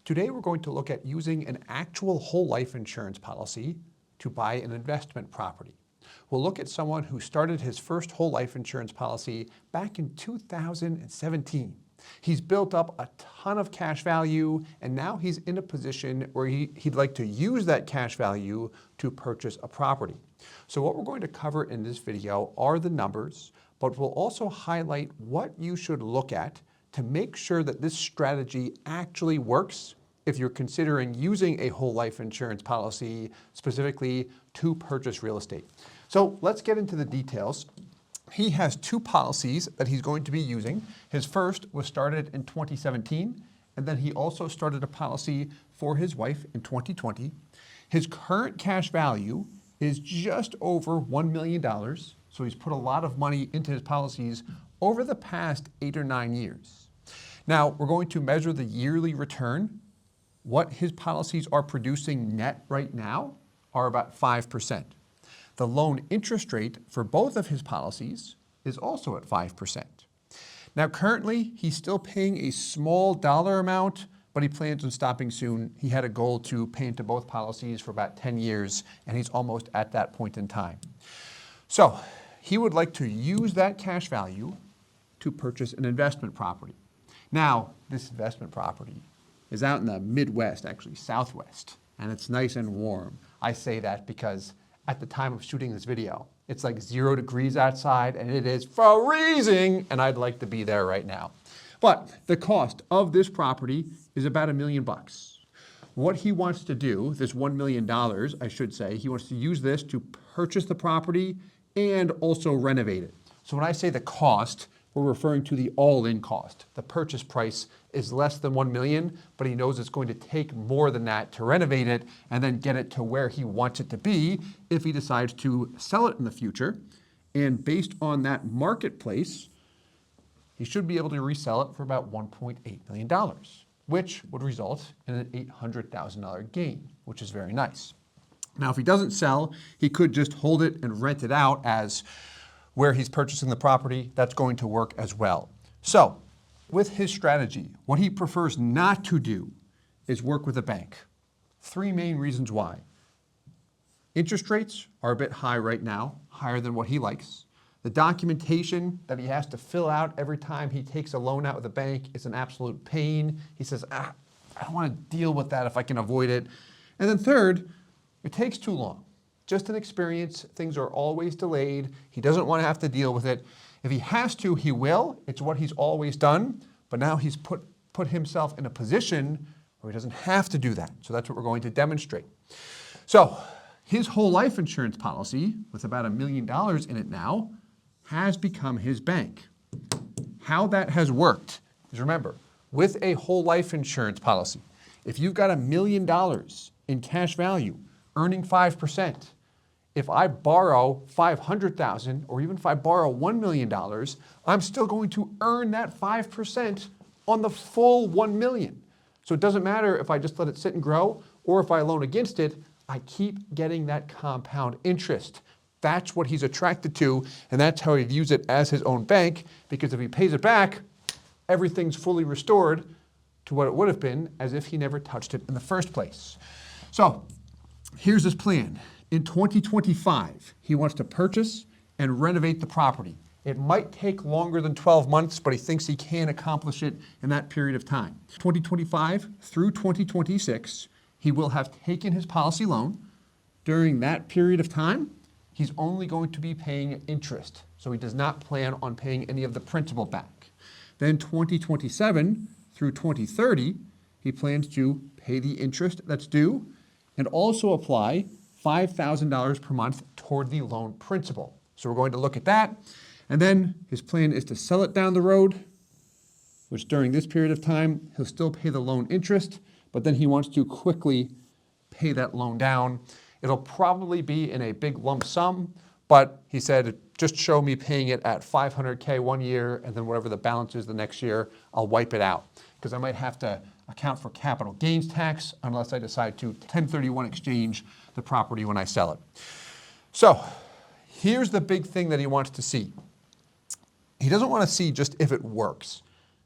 Today we're going to look at using an actual whole life insurance policy to buy an investment property. We'll look at someone who started his first whole life insurance policy back in 2017. He's built up a ton of cash value, and now he's in a position where he'd like to use that cash value to purchase a property. So what we're going to cover in this video are the numbers, but we'll also highlight what you should look at to make sure that this strategy actually works if you're considering using a whole life insurance policy specifically to purchase real estate. So let's get into the details. He has two policies that he's going to be using. His first was started in 2017, and then he also started a policy for his wife in 2020. His current cash value is just over $1 million, so he's put a lot of money into his policies over the past 8 or 9 years. Now, we're going to measure the yearly return. What his policies are producing net right now are about 5%. The loan interest rate for both of his policies is also at 5%. Now, currently, he's still paying a small dollar amount, but he plans on stopping soon. He had a goal to pay into both policies for about 10 years, and he's almost at that point in time. So he would like to use that cash value to purchase an investment property. Now, this investment property is out in the Midwest, actually Southwest, and it's nice and warm. I say that because at the time of shooting this video, it's like 0 degrees outside and it is freezing, and I'd like to be there right now. But the cost of this property is about $1 million. What he wants to do, this $1 million, I should say, he wants to use this to purchase the property and also renovate it. So when I say the cost, we're referring to the all-in cost. The purchase price is less than $1 million, but he knows it's going to take more than that to renovate it and then get it to where he wants it to be if he decides to sell it in the future. And based on that marketplace, he should be able to resell it for about $1.8 million, which would result in an $800,000 gain, which is very nice. Now, if he doesn't sell, he could just hold it and rent it out as where he's purchasing the property. That's going to work as well. So with his strategy, what he prefers not to do is work with a bank. 3 main reasons why. Interest rates are a bit high right now, higher than what he likes. The documentation that he has to fill out every time he takes a loan out with a bank is an absolute pain. He says, I don't want to deal with that if I can avoid it. And then third, it takes too long. Just an experience, things are always delayed. He doesn't want to have to deal with it. If he has to, he will. It's what he's always done, but now he's put himself in a position where he doesn't have to do that. So that's what we're going to demonstrate. So his whole life insurance policy, with about $1 million in it now, has become his bank. How that has worked is, remember, with a whole life insurance policy, if you've got $1 million in cash value, earning 5%. If I borrow $500,000, or even if I borrow $1 million, I'm still going to earn that 5% on the full $1 million. So it doesn't matter if I just let it sit and grow, or if I loan against it, I keep getting that compound interest. That's what he's attracted to, and that's how he views it as his own bank, because if he pays it back, everything's fully restored to what it would have been as if he never touched it in the first place. So here's his plan. In 2025, he wants to purchase and renovate the property. It might take longer than 12 months, but he thinks he can accomplish it in that period of time. 2025 through 2026, he will have taken his policy loan. During that period of time, he's only going to be paying interest, so he does not plan on paying any of the principal back. Then 2027 through 2030, he plans to pay the interest that's due and also apply $5,000 per month toward the loan principal. So we're going to look at that. And then his plan is to sell it down the road, which during this period of time, he'll still pay the loan interest, but then he wants to quickly pay that loan down. It'll probably be in a big lump sum, but he said, just show me paying it at $500K one year, and then whatever the balance is the next year, I'll wipe it out. Because I might have to account for capital gains tax unless I decide to 1031 exchange the property when I sell it. So here's the big thing that he wants to see. He doesn't want to see just if it works,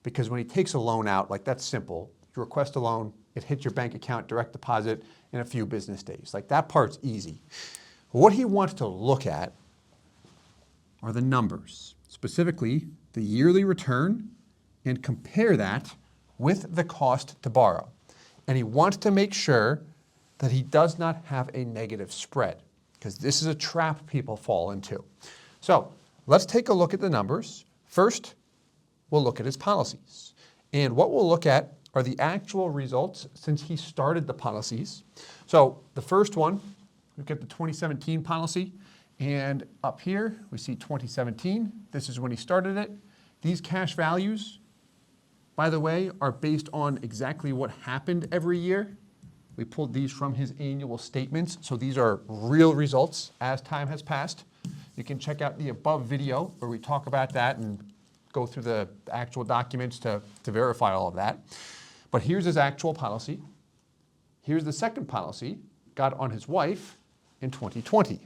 because when he takes a loan out, like, that's simple. you request a loan, it hits your bank account, direct deposit in a few business days. Like that part's easy. What he wants to look at are the numbers, specifically the yearly return, and compare that with the cost to borrow. And he wants to make sure that he does not have a negative spread, because this is a trap people fall into. So let's take a look at the numbers. First, we'll look at his policies. And what we'll look at are the actual results since he started the policies. So the first one, we've got the 2017 policy. And up here, we see 2017. This is when he started it. These cash values, by the way, are based on exactly what happened every year. We pulled these from his annual statements, so these are real results as time has passed. You can check out the above video where we talk about that and go through the actual documents to verify all of that. But here's his actual policy. Here's the second policy, got on his wife in 2020.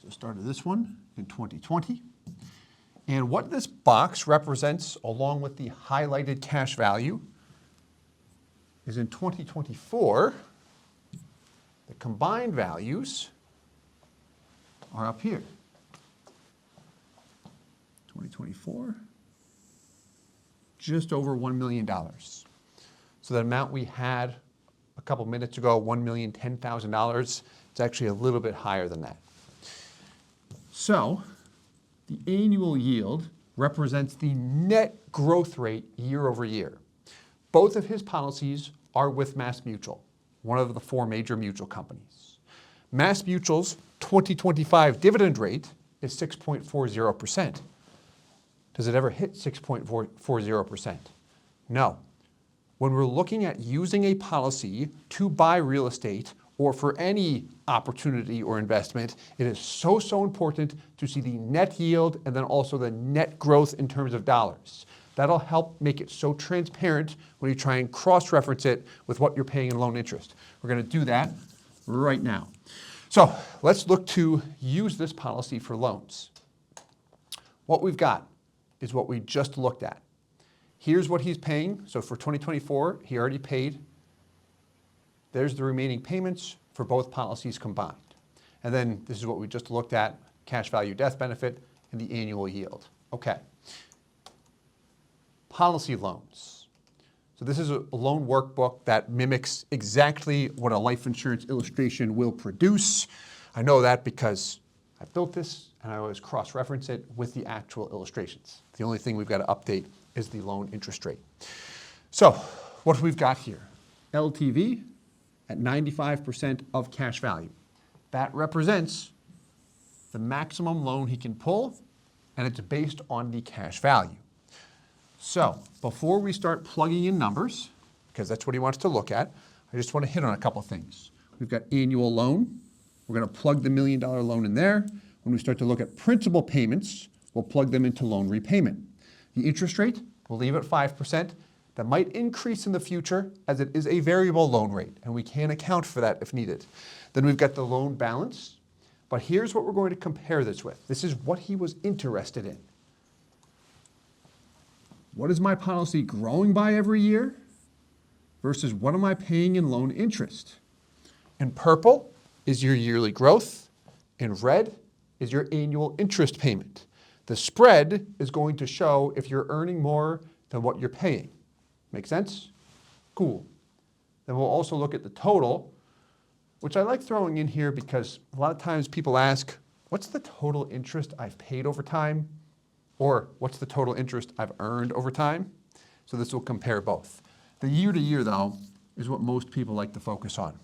So started this one in 2020. And what this box represents, along with the highlighted cash value, is in 2024, the combined values are up here. 2024, just over $1 million. So the amount we had a couple minutes ago, $1,010,000, it's actually a little bit higher than that. So the annual yield represents the net growth rate year over year. Both of his policies are with MassMutual, one of the 4 major mutual companies. MassMutual's 2025 dividend rate is 6.40%. Does it ever hit 6.40%? No. When we're looking at using a policy to buy real estate or for any opportunity or investment, it is so important to see the net yield and then also the net growth in terms of dollars. That'll help make it so transparent when you try and cross-reference it with what you're paying in loan interest. We're going to do that right now. So let's look to use this policy for loans. What we've got is what we just looked at. Here's what he's paying. So for 2024, he already paid. There's the remaining payments for both policies combined. And then this is what we just looked at, cash value death benefit and the annual yield. Okay. Policy loans. So this is a loan workbook that mimics exactly what a life insurance illustration will produce. I know that because I built this and I always cross-reference it with the actual illustrations. The only thing we've got to update is the loan interest rate. So what we've got here, LTV at 95% of cash value. That represents the maximum loan he can pull, and it's based on the cash value. So before we start plugging in numbers, because that's what he wants to look at, I just want to hit on a couple things. We've got annual loan. We're going to plug the $1 million loan in there. When we start to look at principal payments, we'll plug them into loan repayment. The interest rate, we'll leave at 5%. That might increase in the future as it is a variable loan rate, and we can account for that if needed. Then we've got the loan balance. But here's what we're going to compare this with. This is what he was interested in. What is my policy growing by every year versus what am I paying in loan interest? In purple is your yearly growth. In red is your annual interest payment. The spread is going to show if you're earning more than what you're paying. Make sense? Cool. Then we'll also look at the total, which I like throwing in here because a lot of times people ask, what's the total interest I've paid over time? Or what's the total interest I've earned over time? So this will compare both. The year to year, though, is what most people like to focus on.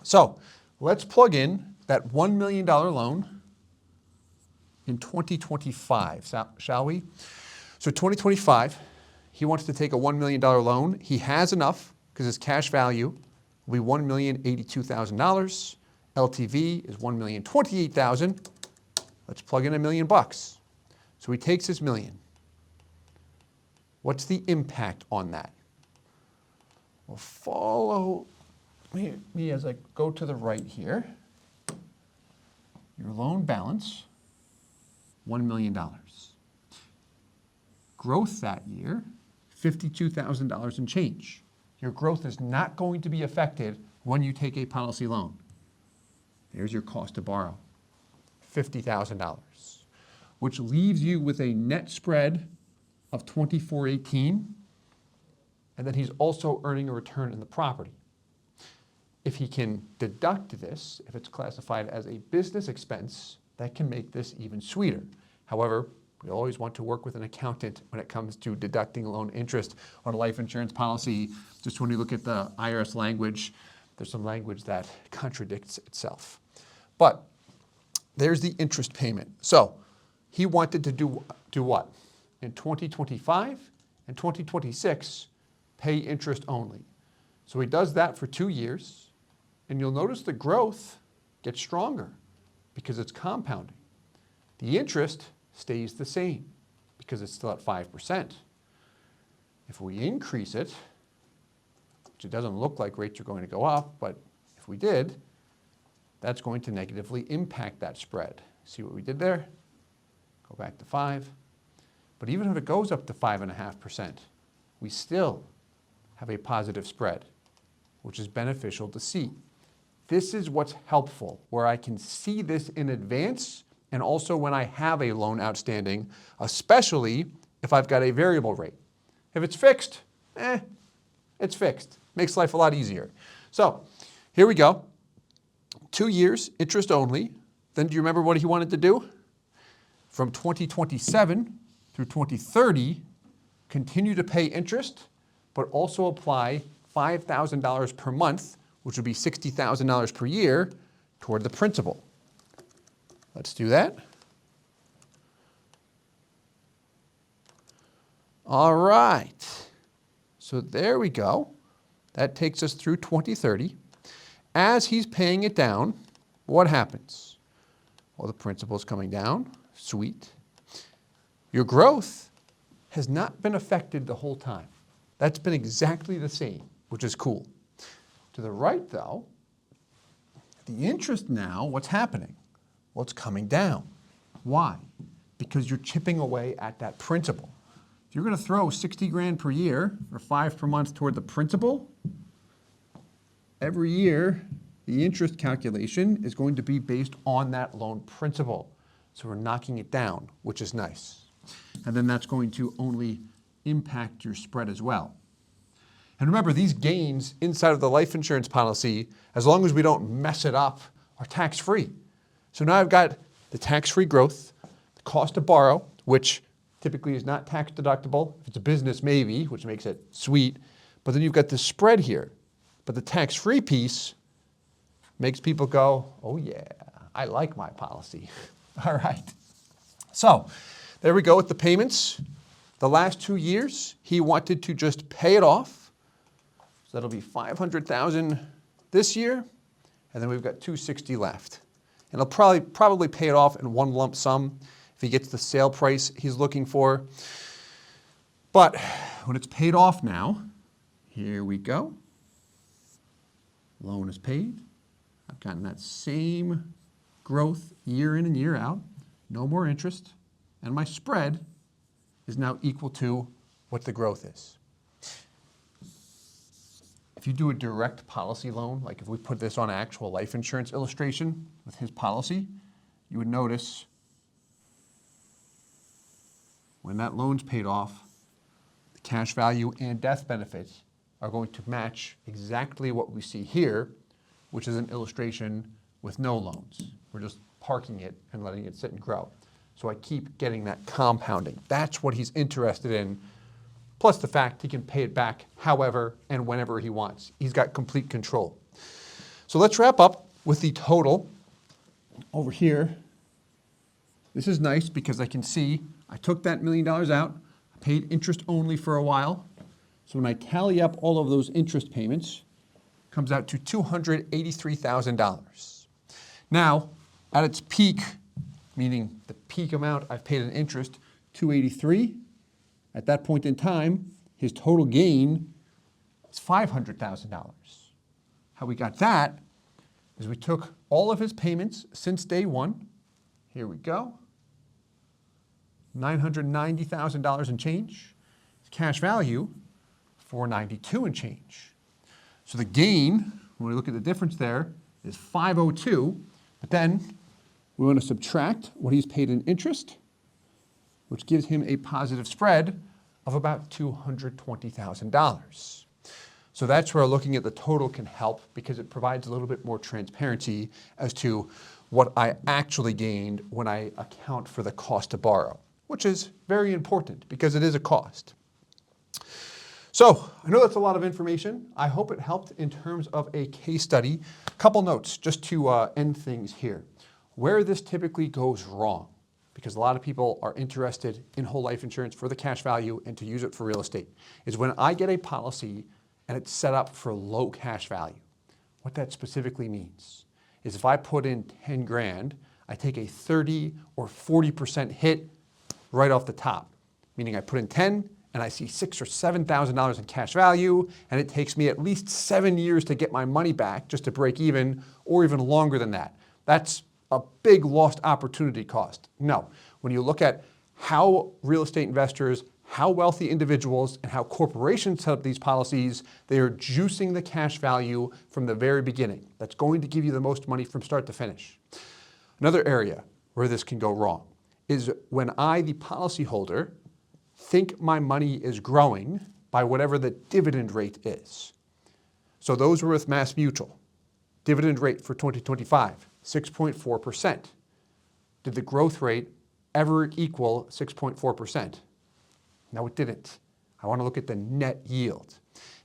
So let's plug in that $1 million loan in 2025, shall we? So 2025, he wants to take a $1 million loan. He has enough because his cash value will be $1,082,000. LTV is $1,028,000. Let's plug in $1 million. So he takes his $1 million. What's the impact on that? Well, follow me as I go to the right here. Your loan balance, $1 million. Growth that year, $52,000 and change. Your growth is not going to be affected when you take a policy loan. There's your cost to borrow, $50,000, which leaves you with a net spread of $24.18, and then he's also earning a return in the property. If he can deduct this, if it's classified as a business expense, that can make this even sweeter. However, we always want to work with an accountant when it comes to deducting loan interest on a life insurance policy. Just when you look at the IRS language, there's some language that contradicts itself. But there's the interest payment. So he wanted to do what? In 2025 and 2026, pay interest only. So he does that for 2 years, and you'll notice the growth gets stronger because it's compounding. The interest stays the same because it's still at 5%. If we increase it, which it doesn't look like rates are going to go up, but if we did, that's going to negatively impact that spread. See what we did there? Go back to 5. But even if it goes up to 5.5%, we still have a positive spread, which is beneficial to see. This is what's helpful, where I can see this in advance and also when I have a loan outstanding, especially if I've got a variable rate. If it's fixed, it's fixed. Makes life a lot easier. So here we go. 2 years, interest only. Then do you remember what he wanted to do? From 2027 through 2030, continue to pay interest, but also apply $5,000 per month, which would be $60,000 per year, toward the principal. Let's do that. All right. So there we go. That takes us through 2030. As he's paying it down, what happens? Well, the principal's coming down. Sweet. Your growth has not been affected the whole time. That's been exactly the same, which is cool. To the right, though, the interest now, what's happening? Well, it's coming down. Why? Because you're chipping away at that principal. If you're going to throw 60 grand per year or 5 per month toward the principal, every year the interest calculation is going to be based on that loan principal. So we're knocking it down, which is nice. And then that's going to only impact your spread as well. And remember, these gains inside of the life insurance policy, as long as we don't mess it up, are tax-free. So now I've got the tax-free growth, the cost to borrow, which typically is not tax deductible. If it's a business, maybe, which makes it sweet. But then you've got the spread here. But the tax-free piece makes people go, oh yeah, I like my policy. All right. So there we go with the payments. The last 2 years, he wanted to just pay it off. So that'll be $500,000 this year, and then we've got $260 left. And he'll probably pay it off in one lump sum if he gets the sale price he's looking for. But when it's paid off now, here we go. Loan is paid. I've gotten that same growth year in and year out. No more interest. And my spread is now equal to what the growth is. If you do a direct policy loan, like if we put this on an actual life insurance illustration with his policy, you would notice when that loan's paid off, the cash value and death benefits are going to match exactly what we see here, which is an illustration with no loans. We're just parking it and letting it sit and grow. So I keep getting that compounding. That's what he's interested in, plus the fact he can pay it back however and whenever he wants. He's got complete control. So let's wrap up with the total over here. This is nice because I can see I took that $1 million out, I paid interest only for a while. So when I tally up all of those interest payments, it comes out to $283,000. Now, at its peak, meaning the peak amount I've paid in interest, $283,000, at that point in time, his total gain is $500,000. How we got that is we took all of his payments since day one. Here we go. $990,000 and change. cash value, $492 and change. So the gain, when we look at the difference there, is $502, but then we want to subtract what he's paid in interest, which gives him a positive spread of about $220,000. So that's where looking at the total can help, because it provides a little bit more transparency as to what I actually gained when I account for the cost to borrow, which is very important because it is a cost. So I know that's a lot of information. I hope it helped in terms of a case study. A couple notes just to end things here. Where this typically goes wrong, because a lot of people are interested in whole life insurance for the cash value and to use it for real estate, is when I get a policy and it's set up for low cash value. What that specifically means is if I put in 10 grand, I take a 30 or 40% hit right off the top, meaning I put in 10 and I see $6,000 or $7,000 in cash value, and it takes me at least 7 years to get my money back just to break even, or even longer than that. That's a big lost opportunity cost. No, when you look at how real estate investors, how wealthy individuals, and how corporations set up these policies, they are juicing the cash value from the very beginning. That's going to give you the most money from start to finish. Another area where this can go wrong is when I, the policyholder, think my money is growing by whatever the dividend rate is. So those were with Mass Mutual. Dividend rate for 2025, 6.4%. Did the growth rate ever equal 6.4%? No, it didn't. I want to look at the net yield.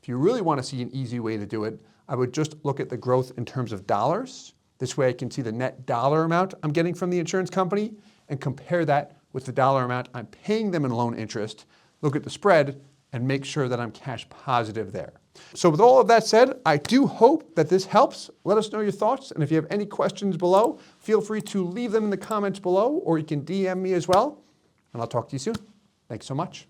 If you really want to see an easy way to do it, I would just look at the growth in terms of dollars. This way I can see the net dollar amount I'm getting from the insurance company and compare that with the dollar amount I'm paying them in loan interest, look at the spread, and make sure that I'm cash positive there. So with all of that said, I do hope that this helps. Let us know your thoughts, and if you have any questions below, feel free to leave them in the comments below, or you can DM me as well, and I'll talk to you soon. Thanks so much.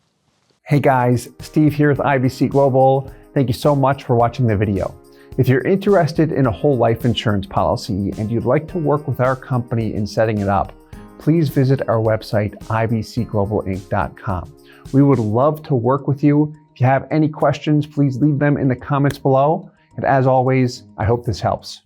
Hey guys, Steve here with IBC Global. Thank you so much for watching the video. If you're interested in a whole life insurance policy and you'd like to work with our company in setting it up, please visit our website, ibcglobalinc.com. We would love to work with you. If you have any questions, please leave them in the comments below. And as always, I hope this helps.